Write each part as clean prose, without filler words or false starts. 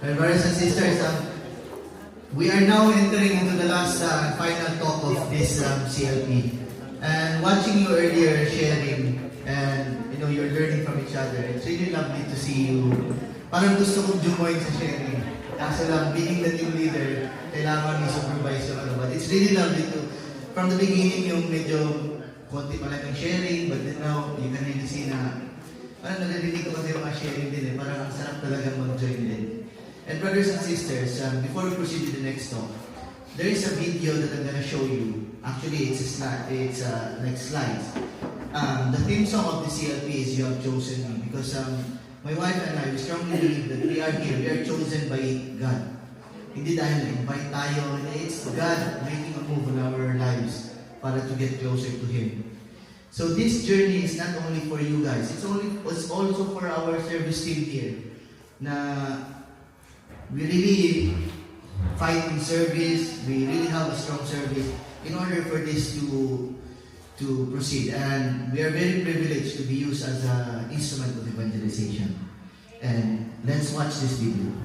Well, brothers and sisters, we are now entering into the last final talk of this CLP. And watching you earlier sharing, and you're learning from each other, it's really lovely to see you. Parang gusto kong join sa sharing. Kaso lang, being the new leader, kailangan i-supervise yung ano. But it's really lovely to, from the beginning, yung medyo konti pa lang yung sharing, but then now, you can really see na, parang nalilinig ko kasi yung mga sharing din eh. Parang ang sarap talaga mag-join din. And brothers and sisters, before we proceed to the next talk, there is a video that I'm going to show you. Actually, it's next slides. The theme song of the CLP is "You Have Chosen Me" because my wife and I, we strongly believe that we are here. We are chosen by God. Hindi dahil na-invite tayo. It's God making a move in our lives para to get closer to Him. So this journey is not only for you guys. It's also for our service team here. Na we really fight in service. We really have a strong service in order for this to proceed. And we are very privileged to be used as an instrument of evangelization. And let's watch this video.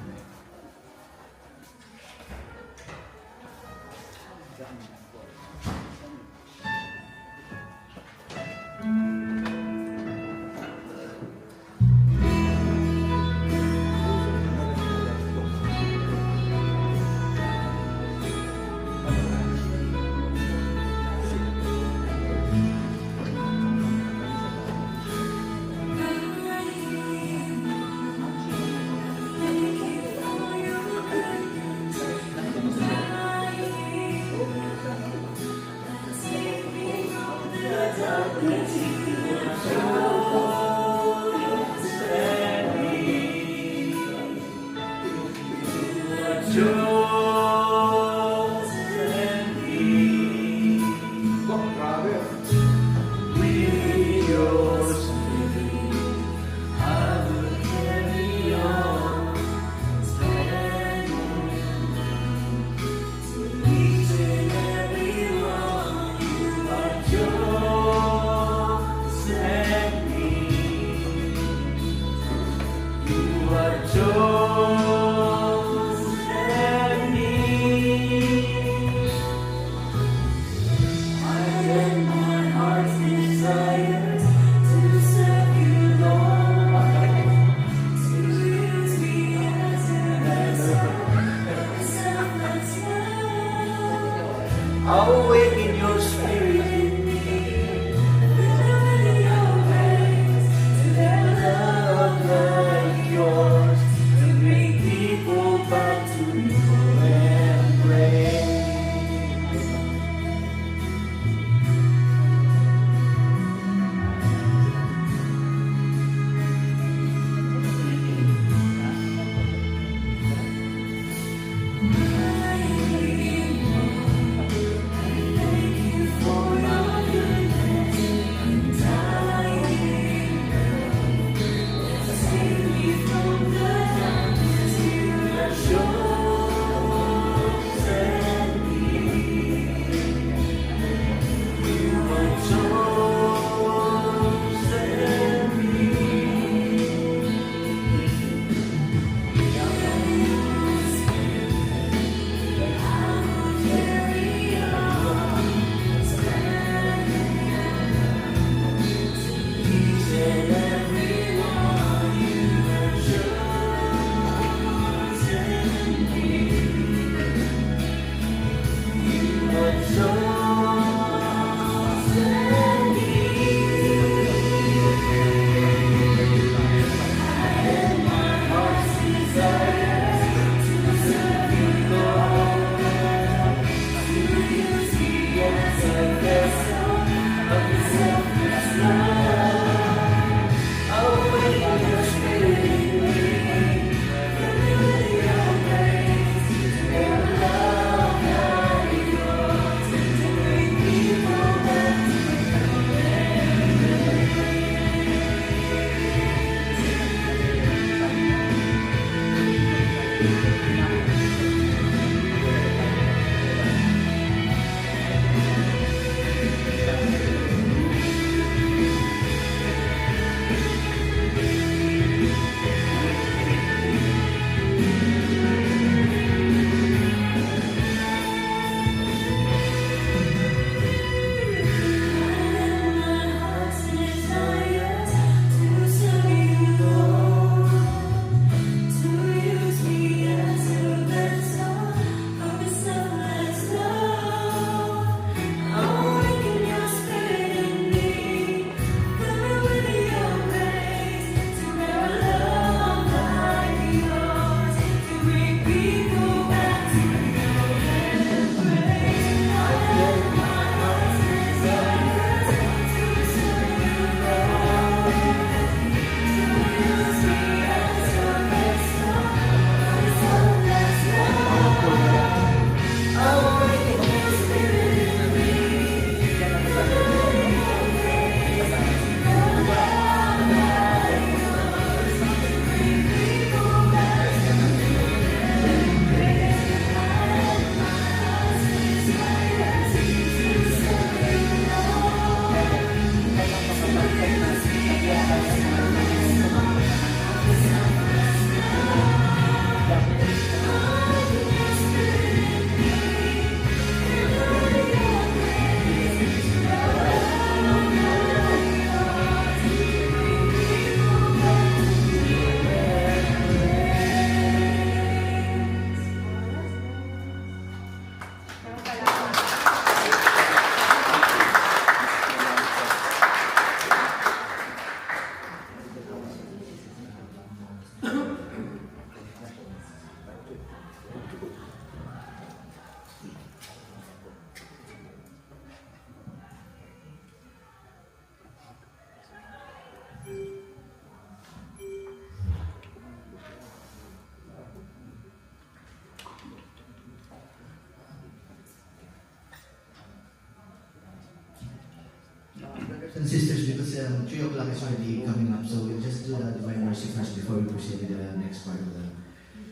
and sisters, because 3 o'clock is already coming up, so we'll just do the Divine Mercy first before we proceed with the next part of the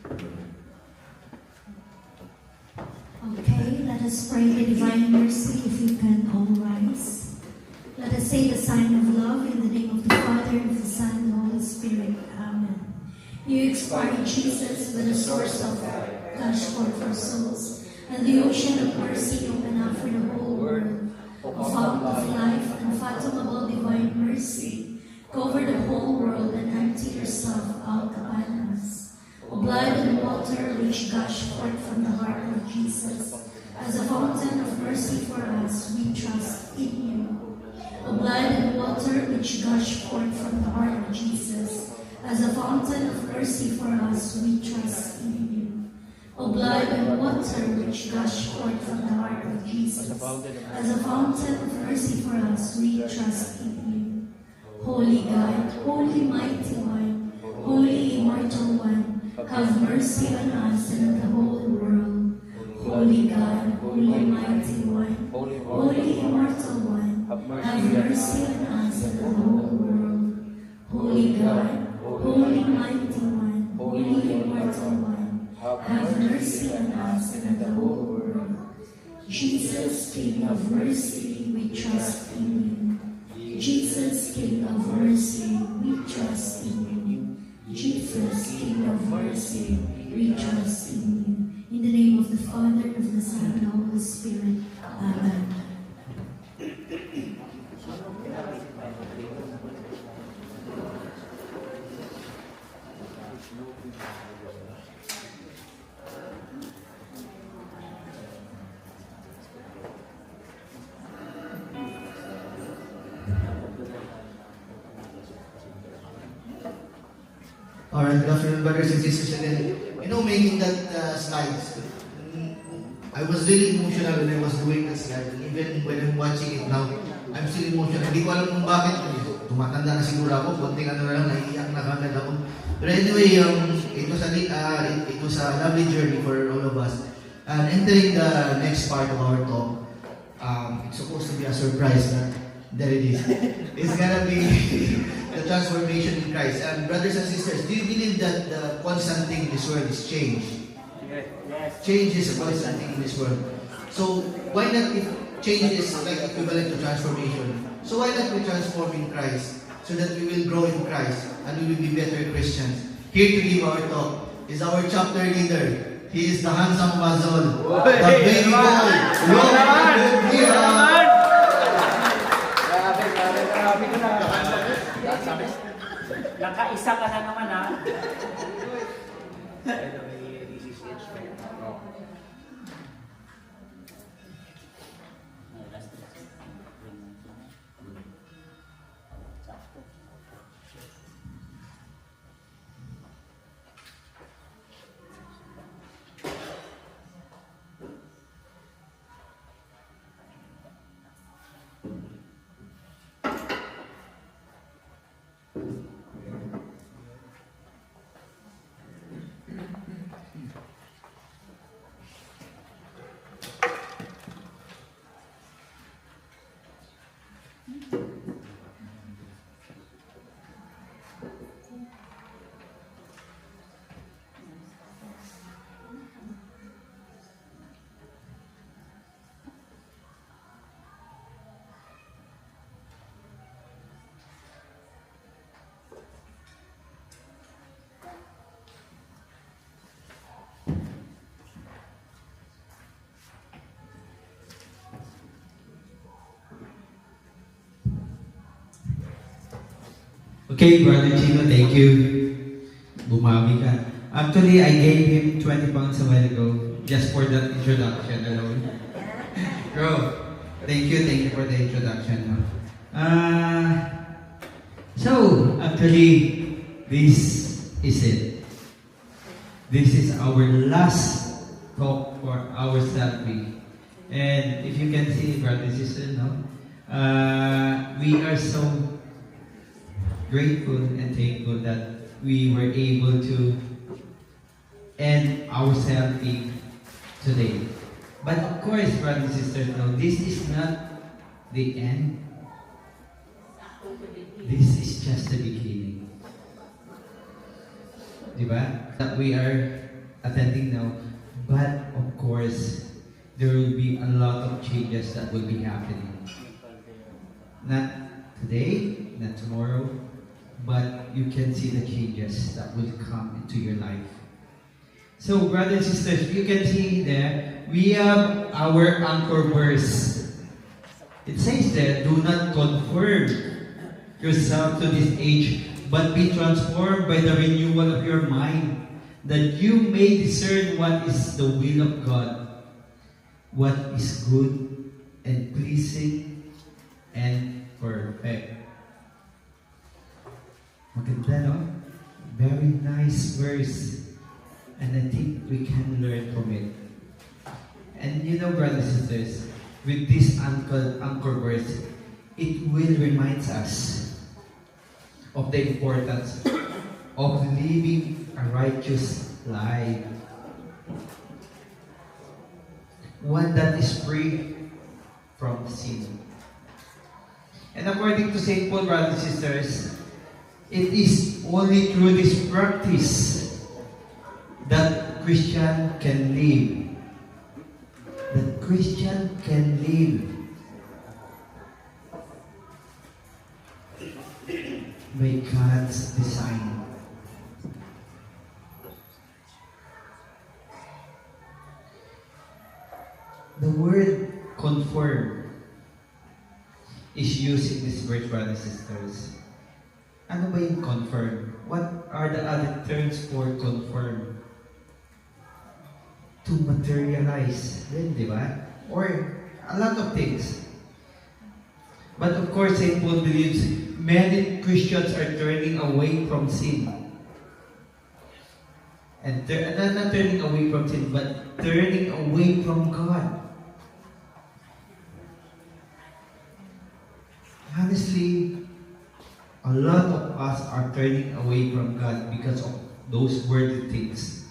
program. Okay, let us pray the Divine Mercy if you can all rise. Let us say the sign of love in the name of the Father, of the Son, and the Holy Spirit. Amen. You expired Jesus with the source of gush forth for souls, and the ocean of mercy open up for the whole world. A fountain of life, unfathomable divine mercy, cover the whole world and empty yourself out upon us. O blood and water which gush forth from the heart of Jesus, as a fountain of mercy for us, we trust in you. O blood and water which gush forth from the heart of Jesus, as a fountain of mercy for us, we trust in you. O blood and water which gush forth from the heart of Jesus, as a fountain of mercy for us, we trust in you. Holy God, Holy Mighty One, Holy Immortal One, have mercy on us and on the whole world. Holy God, Holy Mighty One, Holy Immortal One, have mercy on us and on the whole world. Holy God, Holy Mighty One, Holy Immortal One, have mercy on us and on the whole world. Jesus, King of mercy, we trust in you. Jesus, King of mercy, we trust in you. Jesus, King of mercy, we trust in you. In the name of the Father, of the Son, and of the Holy Spirit. Amen. Alright, good afternoon, brothers and sisters. Again, making that slides, I was really emotional when I was doing that slide. And even when I'm watching it now, I'm still emotional. Hindi ko alam kung bakit. Tumatanda na siguro ako. Konting na lang, naiiyak na kagad ako. But anyway, it was a lovely journey for all of us. And entering the next part of our talk, it's supposed to be a surprise, but there it is. It's gonna be the transformation in Christ. And brothers and sisters, do you believe that the constant thing in this world is change? Yes. Change is a constant thing in this world. So why not, if change is like equivalent to transformation, so why not we transform in Christ so that we will grow in Christ and we will be better Christians? Here to give our talk is our chapter leader. He is the handsome Bazol, the baby boy. Nakaisa ka na naman, ha? Okay, Brother Chino, thank you. Bumami ka. Actually, I gave him 20 pounds a while ago just for that introduction alone. Bro, thank you for the introduction. So, actually, this is it. This is our last talk for our selfie. And if you can see, brother and sister, we are so grateful and thankful that we were able to end our selfie today. But of course, brothers and sisters, no, this is not the end. this is just the beginning. Diba? That we are attending now. But of course, there will be a lot of changes that will be happening. Not today, not tomorrow, but you can see the changes that will come into your life. So, brothers and sisters, you can see there, we have our anchor verse. It says there, do not conform yourself to this age, but be transformed by the renewal of your mind, that you may discern what is the will of God, what is good and pleasing and perfect. Maganda, no? Very nice verse. And I think we can learn from it. And you know, brothers and sisters, with this anchor verse, it will remind us of the importance of living a righteous life. One that is free from sin. And according to St. Paul, brothers and sisters, it is only through this practice that Christian can live. That Christian can live by God's design. The word conform is used in this verse, brothers and sisters. Ano ba yung confirm? What are the other terms for confirm? To materialize, then, di ba? Or a lot of things. But of course, St. Paul believes many Christians are turning away from sin. And not turning away from sin, but turning away from God. Honestly, a lot of us are turning away from God because of those worldly things.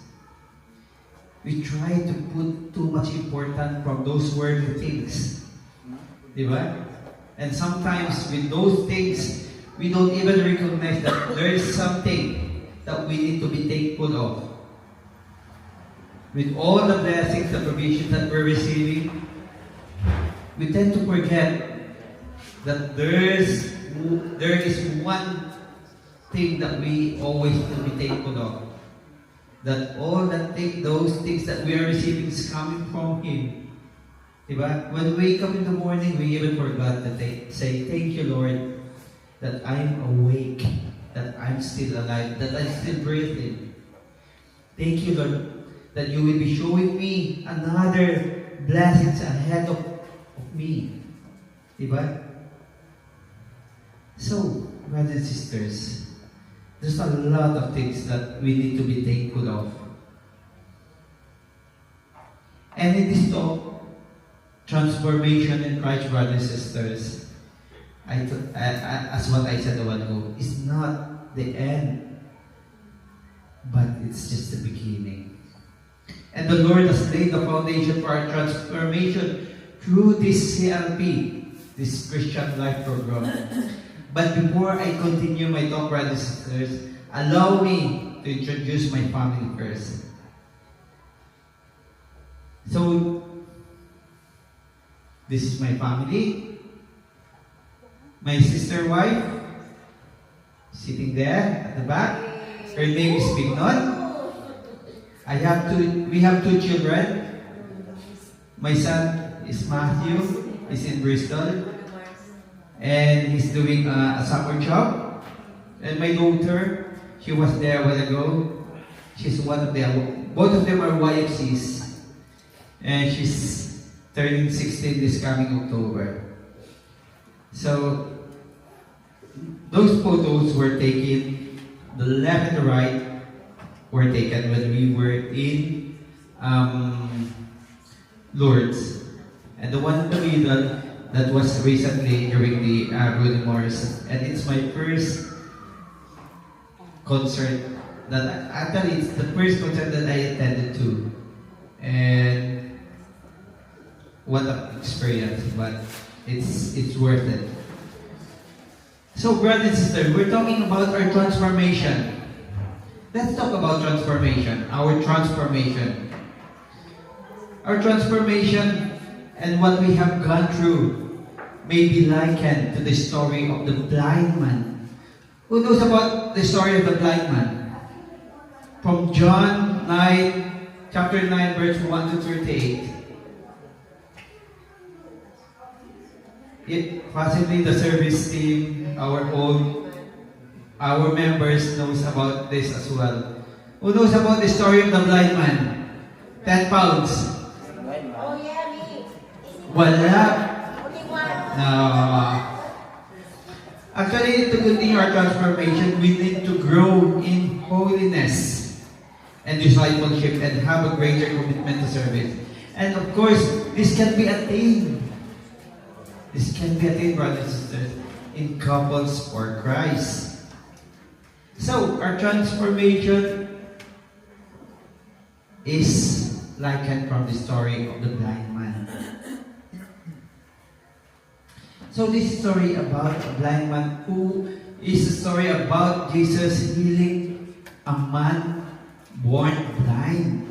We try to put too much importance from those worldly things. Diba? And sometimes with those things, we don't even recognize that there is something that we need to be thankful of. With all the blessings and provisions that we're receiving, we tend to forget that there is one thing that we always need to be thankful of. That all those things that we are receiving is coming from Him. Diba? When we wake up in the morning, we even forgot to say, thank you, Lord, that I'm awake, that I'm still alive, that I'm still breathing. Thank you, Lord, that you will be showing me another blessings ahead of me. Diba? So, brothers and sisters, there's a lot of things that we need to be thankful of. And in this talk, transformation in Christ, brothers and sisters, as what I said a while ago, is not the end, but it's just the beginning. And the Lord has laid the foundation for our transformation through this CLP, this Christian Life Program. But before I continue my talk, brothers and sisters, allow me to introduce my family first. So, this is my family. My sister wife, sitting there at the back. Her name is Bignon. We have two children. My son is Matthew. He's in Bristol. And he's doing a summer job. And my daughter, she was there a while ago. She's one of them. Both of them are YFCs. And she's turning 16 this coming October. So, those photos were taken, the left and the right were taken when we were in Lourdes. And the one in the middle, that was recently during the Bruno Mars. And it's my first concert that actually it's the first concert that I attended to. And what an experience, but it's worth it. So, brothers and sisters, we're talking about our transformation. Let's talk about transformation, our transformation. Our transformation and what we have gone through may be likened to the story of the blind man. Who knows about the story of the blind man? From John 9, chapter 9, verse 1 to 38. Possibly the service team, our members knows about this as well. Who knows about the story of the blind man? 10 pounds. Oh yeah, me. Wala. Only one. No. Actually, to continue our transformation, we need to grow in holiness and discipleship and have a greater commitment to service. And of course, this can be attained. This can be attained, brothers and sisters, in couples for Christ. So, our transformation is likened from the story of the blind man. So this story about a blind man who is a story about Jesus healing a man born blind.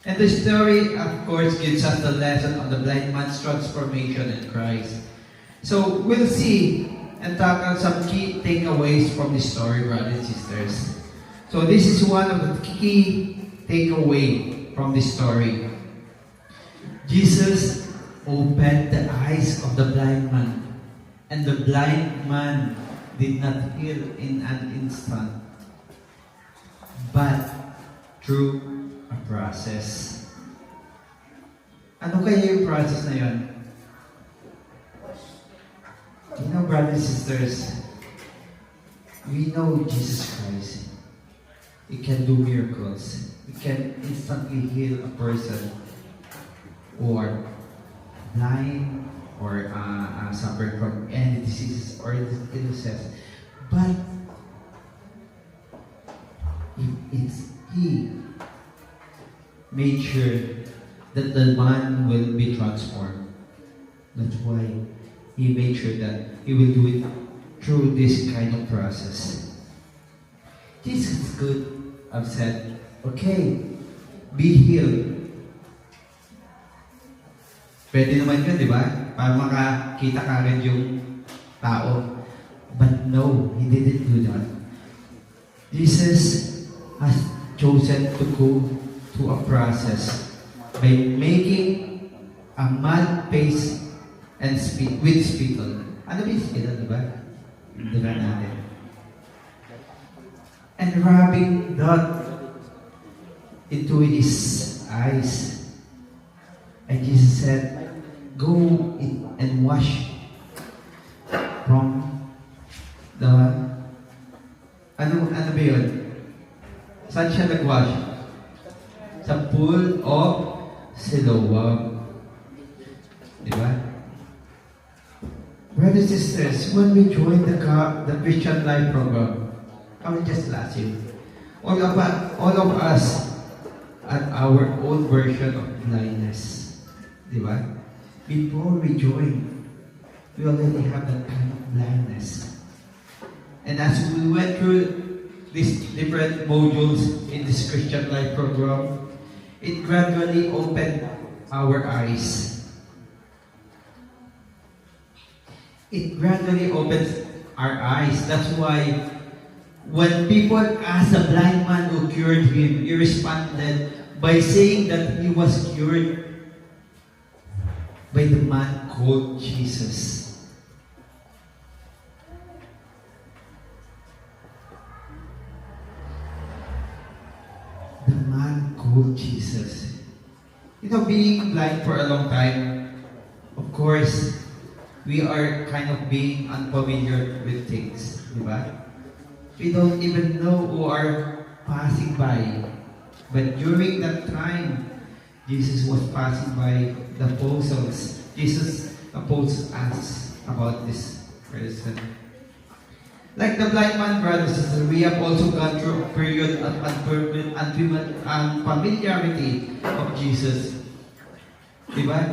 And the story, of course, gives us the lesson of the blind man's transformation in Christ. So we'll see and tackle some key takeaways from this story, brothers and sisters. So this is one of the key takeaway from this story. Jesus opened the eyes of the blind man, and the blind man did not heal in an instant, but through a process. Ano kaya yung process na yun? You know, brothers and sisters, we know Jesus Christ. He can do miracles. He can instantly heal a person or blind or suffering from any diseases or illnesses. But He made sure that the man will be transformed. That's why He made sure that He will do it through this kind of process. Jesus could have said, okay, be healed. Pwede naman yun, di ba? Para makakita ka rin yung tao. But no, He didn't do that. Jesus has chosen to go through a process by making a man face and spit with spittle. Ano ba yung spittle, di ba? Diba natin? And rubbing that into his eyes. And Jesus said, go and wash from the... Ano ba yun? Saan siya nag-wash? Sa pool of Siloam. Diba? Brothers and sisters, when we joined the Christian Life program, I will just ask you, all of us at our own version of blindness. Diba? Before we join, we already have that kind of blindness. And as we went through these different modules in this Christian Life program, it gradually opened our eyes. It gradually opens our eyes. That's why when people asked the blind man who cured him, he responded by saying that he was cured by the man called Jesus. The man called Jesus. You know, being blind for a long time, of course, we are kind of being unfamiliar with things, diba? We don't even know who are passing by. But during that time, Jesus was passing by the apostles. Jesus approached us about this person. Like the blind man, brothers and sisters, we have also gone through a period of unfamiliarity of Jesus. Diba?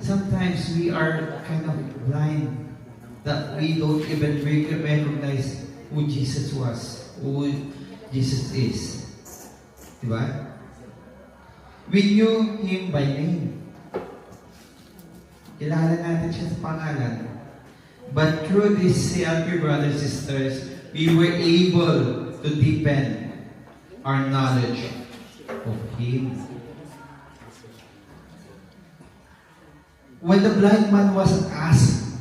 sometimes we are kind of blind that we don't even recognize who Jesus was, who Jesus is. Diba? We knew Him by name. Kilala natin siya sa pangalan. But through this CLP, brothers and sisters, we were able to deepen our knowledge of Him. When the blind man was asked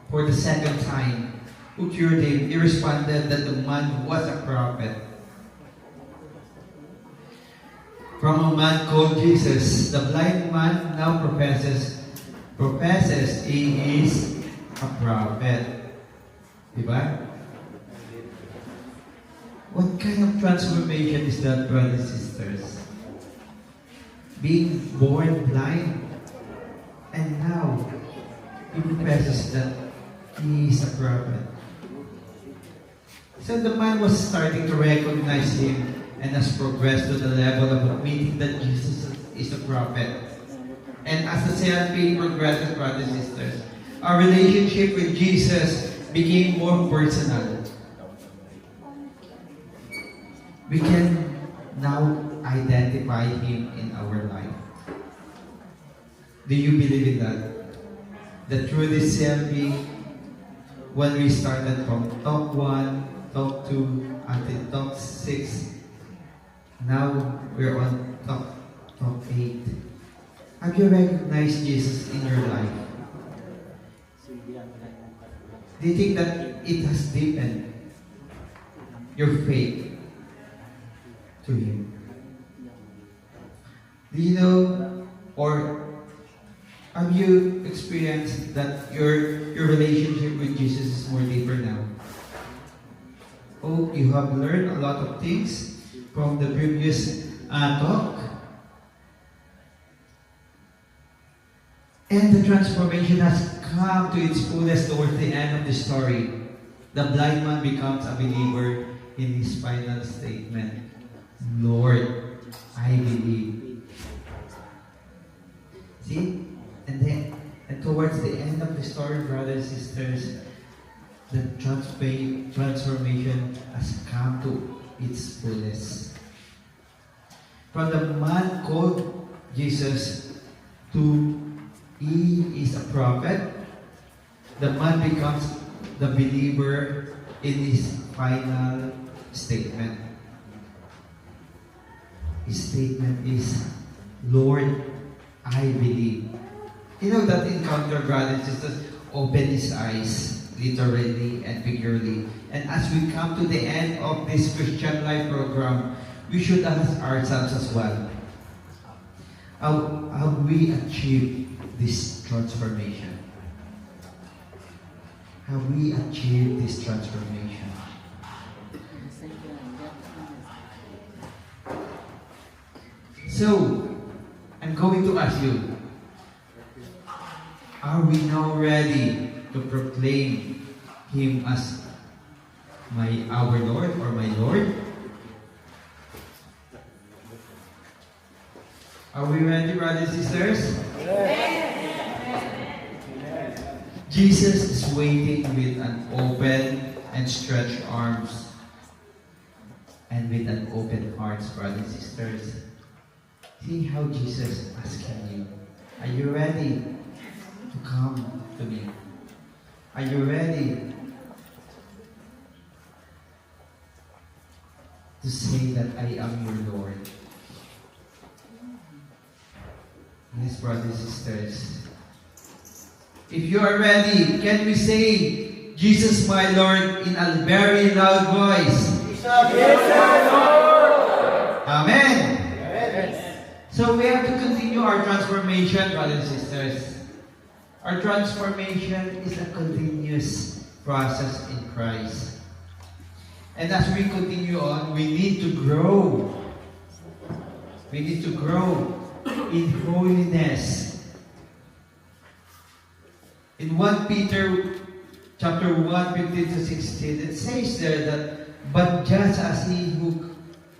for the second time who cured him, he responded that the man was a prophet. From a man called Jesus, the blind man now professes he is a prophet. Diba? What kind of transformation is that, brothers and sisters? Being born blind, and now he professes that he is a prophet. So the man was starting to recognize him and has progressed to the level of admitting that Jesus is a prophet. And as the CLP progresses, brothers and sisters, our relationship with Jesus became more personal. We can now identify Him in our life. Do you believe in that? That through this CLP, when we started from talk 1, talk 2, until talk 6, now we're on talk 8. Have you recognized Jesus in your life? Do you think that it has deepened your faith to Him? Do you know, or have you experienced that your relationship with Jesus is more deeper now? Oh, you have learned a lot of things from the previous talk. And the transformation has come to its fullest towards the end of the story. The blind man becomes a believer in his final statement. Lord, I believe. See? And towards the end of the story, brothers and sisters, the transformation has come to its fullest. From the man called Jesus to he is a prophet, the man becomes the believer in his final statement. His statement is, Lord, I believe. You know that encounter, brothers and sisters, open his eyes, literally and figuratively. And as we come to the end of this Christian Life program, we should ask ourselves as well, have we achieved this transformation? Have we achieved this transformation? So, I'm going to ask you, are we now ready to proclaim Him as our Lord or my Lord? Are we ready, brothers and sisters? Jesus is waiting with an open and stretched arms and with an open heart, brothers and sisters. See how Jesus is asking you, are you ready to come to me? Are you ready to say that I am your Lord? Yes, brothers and sisters. If you are ready, can we say, Jesus my Lord, in a very loud voice? Jesus, Lord! Amen. Yes. So we have to continue our transformation, brothers and sisters. Our transformation is a continuous process in Christ. And as we continue on, we need to grow. We need to grow in holiness. In 1 Peter chapter 1, 15 to 16, it says there that, but just as He who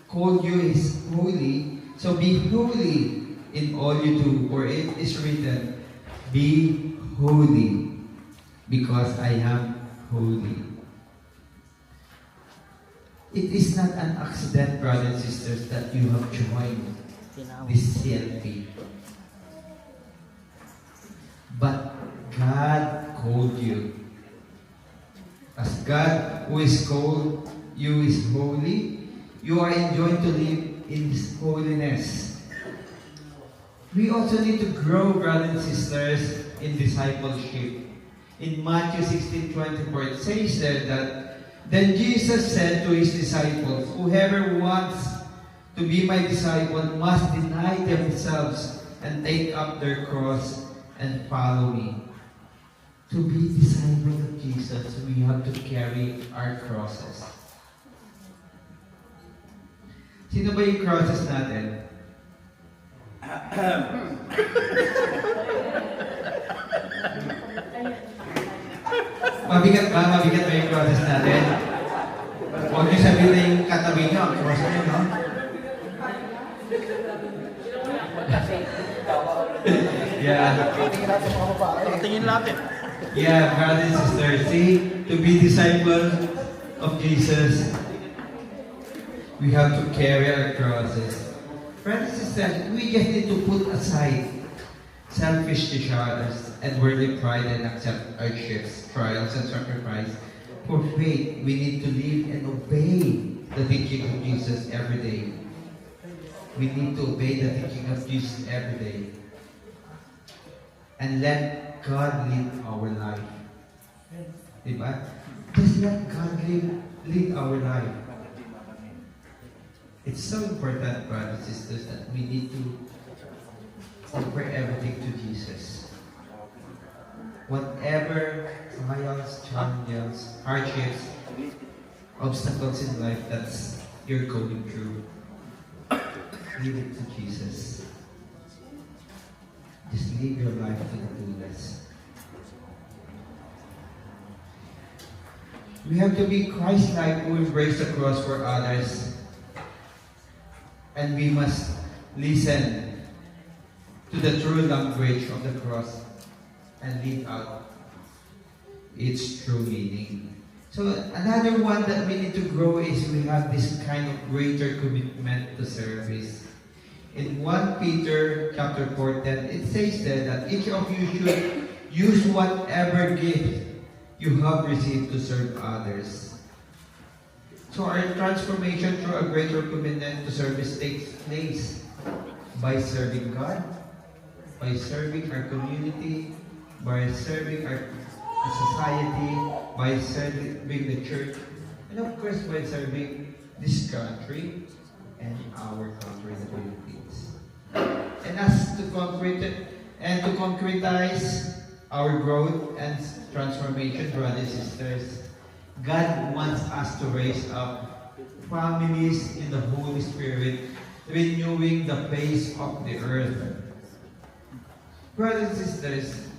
called you is holy, so be holy in all you do, for it is written, be Be holy, because I am holy. It is not an accident, brothers and sisters, that you have joined this CLP. But God called you. As God who is called you is holy, you are enjoined to live in His holiness. We also need to grow, brothers and sisters, in discipleship. In Matthew 16:24, it says there that, then Jesus said to His disciples, whoever wants to be my disciple must deny themselves and take up their cross and follow me. To be disciples of Jesus, we have to carry our crosses. Sino ba yung crosses natin? Mabigat ba? Mabigat ba yung crosses natin? Huwag niyo sabihin na yung katabi niyo, ang cross niyo, no? Yeah. Tingin natin. Yeah, brothers and sisters, see, to be disciples of Jesus, we have to carry our crosses. Brothers and sisters, we just need to put aside selfish desires and worldly pride and accept hardships, trials, and sacrifice. For faith, we need to live and obey the teaching of Jesus every day. We need to obey the teaching of Jesus every day. And let God lead our life. Diba? Just let God lead our life. It's so important, brothers and sisters, that we need to offer everything to Jesus. Whatever trials, challenges, hardships, obstacles in life that's you're going through, leave it to Jesus. Just live your life to the fullest. We have to be Christ-like who embrace the cross for others. And we must listen to the true language of the cross and live out its true meaning. So another one that we need to grow is we have this kind of greater commitment to service. In 1 Peter chapter 4:10, it says there that each of you should use whatever gift you have received to serve others. So our transformation through a greater commitment to service takes place by serving God, by serving our community, by serving our society, by serving the church, and of course by serving this country and our country, the Philippines. And as to concretize our growth and transformation, brothers and sisters, God wants us to raise up families in the Holy Spirit, renewing the face of the earth. Brothers and sisters,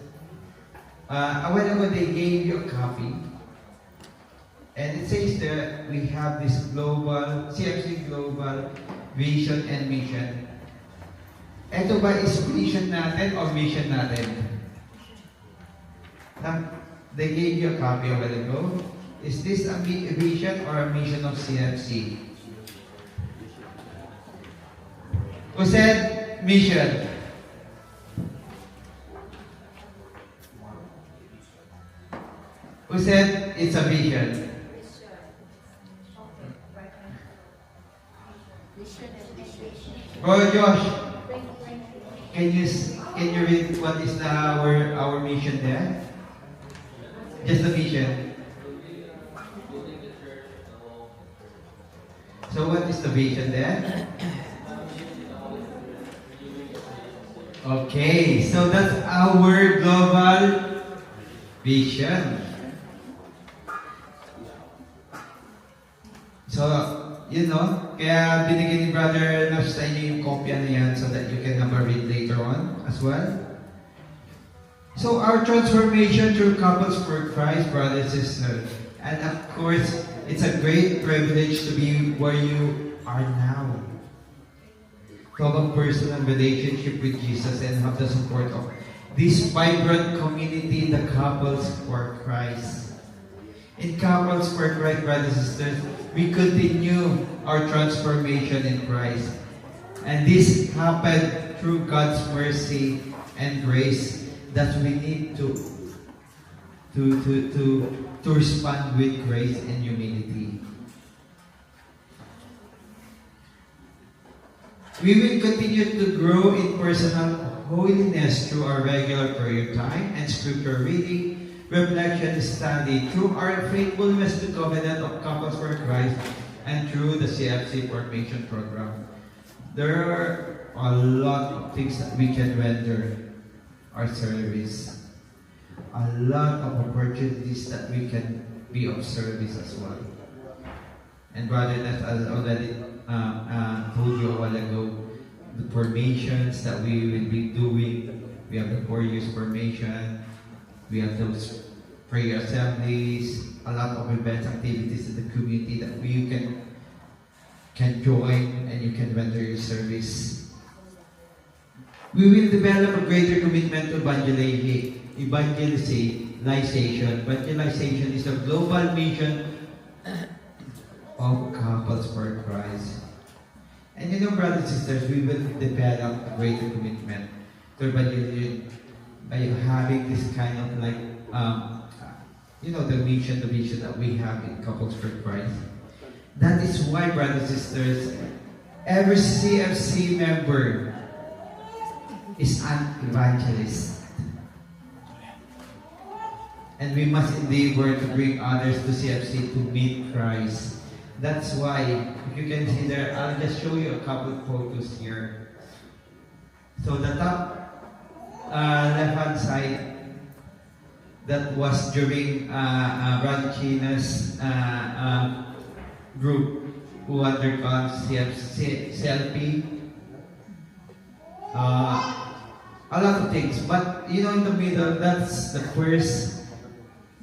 a while ago they gave you a copy, and it says there we have this global, CFC Global Vision and Mission. Ito ba is vision natin or mission natin? They gave you a copy a while ago. Is this a vision or a mission of CFC? Who said mission? Who said it's a vision? Brother Josh, can you read what is our mission there? Just the vision. So what is the vision there? Okay, so that's our global vision. So, kaya binigyan ni Brother Nash sa inyo yung kopya na yan so that you can have a read later on as well. So, our transformation through couples for Christ, brothers and sisters. And of course, it's a great privilege to be where you are now. To have a personal relationship with Jesus and have the support of this vibrant community, the Couples for Christ. In Couples for Christ, brothers and sisters, we continue our transformation in Christ. And this happened through God's mercy and grace that we need to respond with grace and humility. We will continue to grow in personal holiness through our regular prayer time and scripture reading, reflection, study, through our faithfulness to Covenant of Couples for Christ, and through the CFC Formation Program. There are a lot of things that we can render our service. A lot of opportunities that we can be of service as well. And Brother Ness has already told you a while ago, the formations that we will be doing. We have the 4 years formation. We have those prayer assemblies, a lot of events, activities in the community that you can join and you can render your service. We will develop a greater commitment to evangelization. Evangelization is a global mission of Couples for Christ. And you know, brothers and sisters, we will develop a greater commitment to evangelism by having this kind of like, the vision that we have in Couples for Christ. That is why, brothers and sisters, every CFC member is an evangelist. And we must endeavor to bring others to CFC to meet Christ. That's why, if you can see there, I'll just show you a couple of photos here. So the top left-hand side, that was during Brother China's group who undergone CLP. A lot of things, but in the middle, that's the first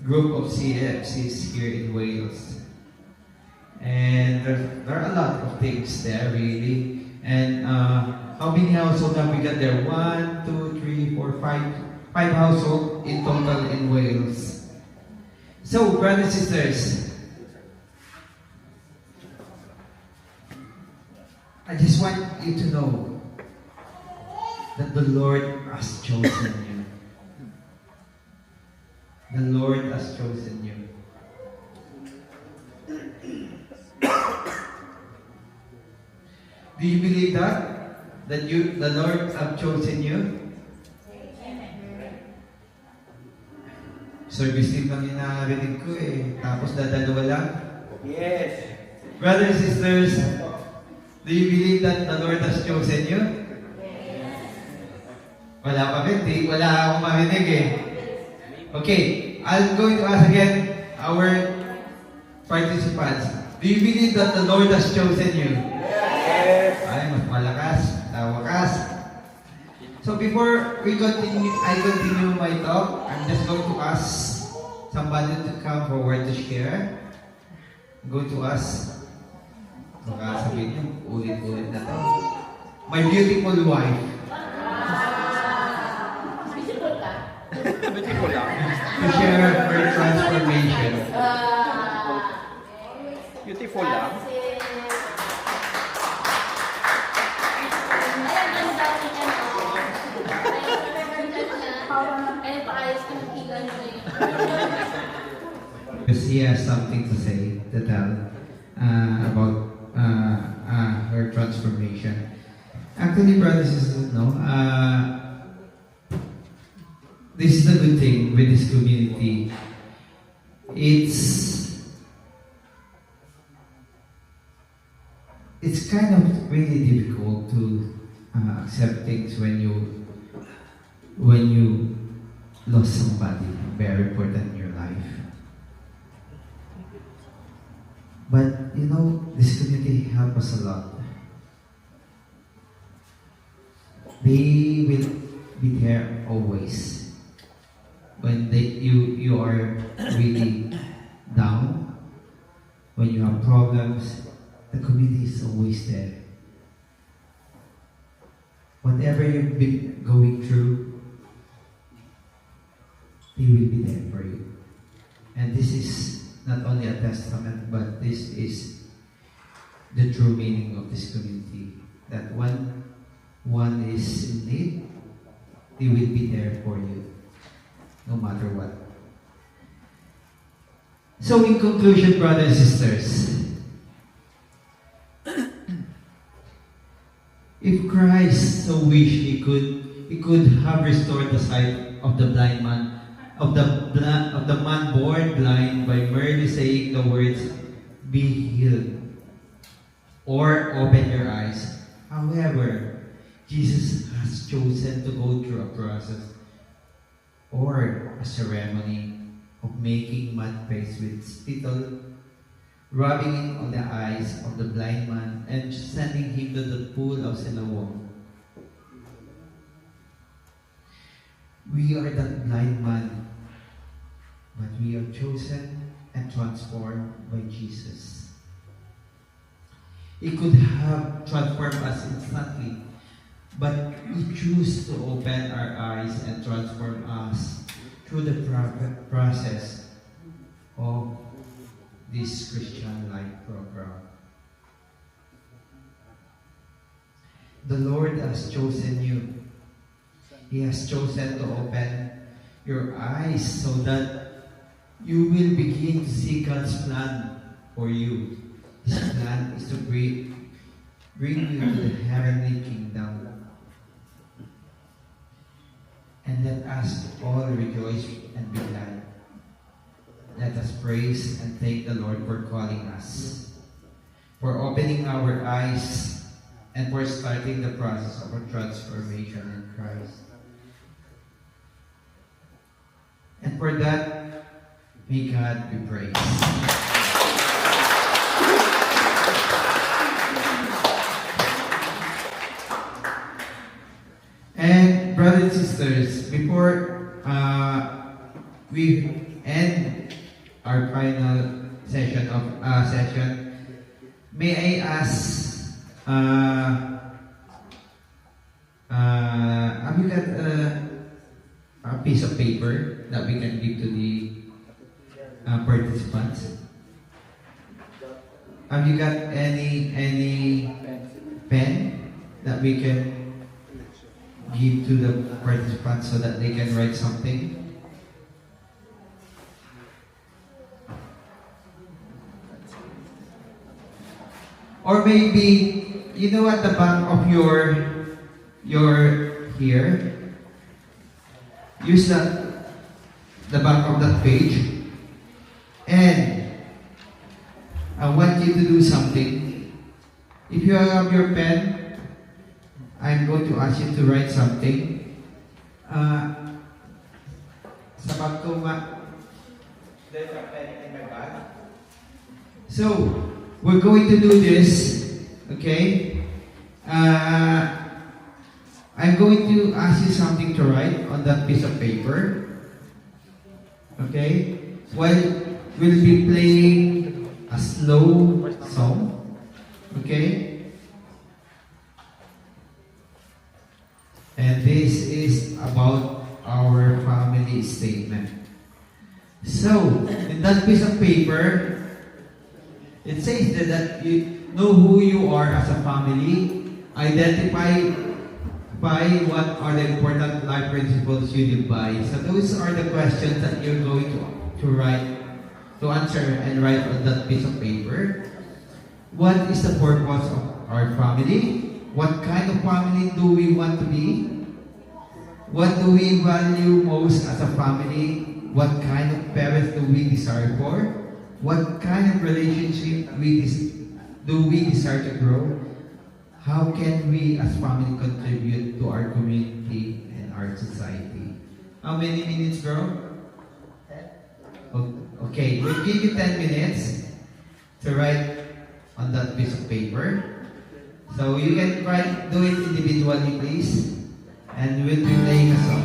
group of CFCs here in Wales. And there are a lot of things there, really. And how many households have we got there? 1, 2, 3, 4, 5. 5 households in total in Wales. So, brothers and sisters, I just want you to know that the Lord has chosen you. The Lord has chosen you. Do you believe that? That the Lord has chosen you? Service team lang yung narinig ko eh. Tapos dadalawa lang. Yes. Brothers and sisters, do you believe that the Lord has chosen you? Wala pa rin. Wala akong marinig eh. Okay, I'm going to ask again our participants. Do you believe that the Lord has chosen you? Yes. Ay, mas malakas. Tawakas. So before I continue my talk, I'm just going to ask somebody to come forward to share. I'm going to ask, baka sabihin niyo, ulit-ulit na to. My beautiful wife. Beautiful lang. To share her transformation. Beautiful lang. Because he has something to say, to tell about her transformation. Actually, brothers and sisters, this is the good thing with this community. It's kind of really difficult to accept things when you lost somebody very important in your life. But this community helps us a lot. They will be there always. When you are really down, when you have problems, the community is always there. Whatever you've been going through, they will be there for you. And this is not only a testament, but this is the true meaning of this community. That when one is in need, they will be there for you, no matter what. So in conclusion, brothers and sisters, if Christ so wished, he could have restored the sight of the blind man, of the man born blind by merely saying the words, "Be healed," or "Open your eyes." However, Jesus has chosen to go through a process or a ceremony of making mud paste with spittle, rubbing it on the eyes of the blind man, and sending him to the pool of Siloam. We are that blind man, but we are chosen and transformed by Jesus. He could have transformed us instantly, but He chose to open our eyes and transform us through the process of this Christian life program. The Lord has chosen you. He has chosen to open your eyes so that you will begin to see God's plan for you. His plan is to bring you to the heavenly kingdom. And let us all rejoice and be glad. Let us praise and thank the Lord for calling us, for opening our eyes, and for starting the process of our transformation in Christ. And for that, may God be praised. And brothers and sisters, before we end our final session, may I ask, have you got a piece of paper that we can give to the participants? Have you got any pen that we can give to the participants so that they can write something? Or maybe, you know, at the back of your here, use the back of that page, and I want you to do something. If you have your pen, I'm going to ask you to write something. Sa bag ko, there's a pen in my bag. So, we're going to do this, okay? I'm going to ask you something to write on that piece of paper, okay? While we'll be playing a slow song, okay? And this is about our family statement. So, in that piece of paper, it says that you know who you are as a family, identify by what are the important life principles you live by. So those are the questions that you're going to write, to answer and write on that piece of paper. What is the purpose of our family? What kind of family do we want to be? What do we value most as a family? What kind of parents do we desire for? What kind of relationship do we desire to grow? How can we as family contribute to our community and our society? How many minutes, girl? Okay, we'll give you 10 minutes to write on that piece of paper. So you can do it individually, please. And we'll be playing a song.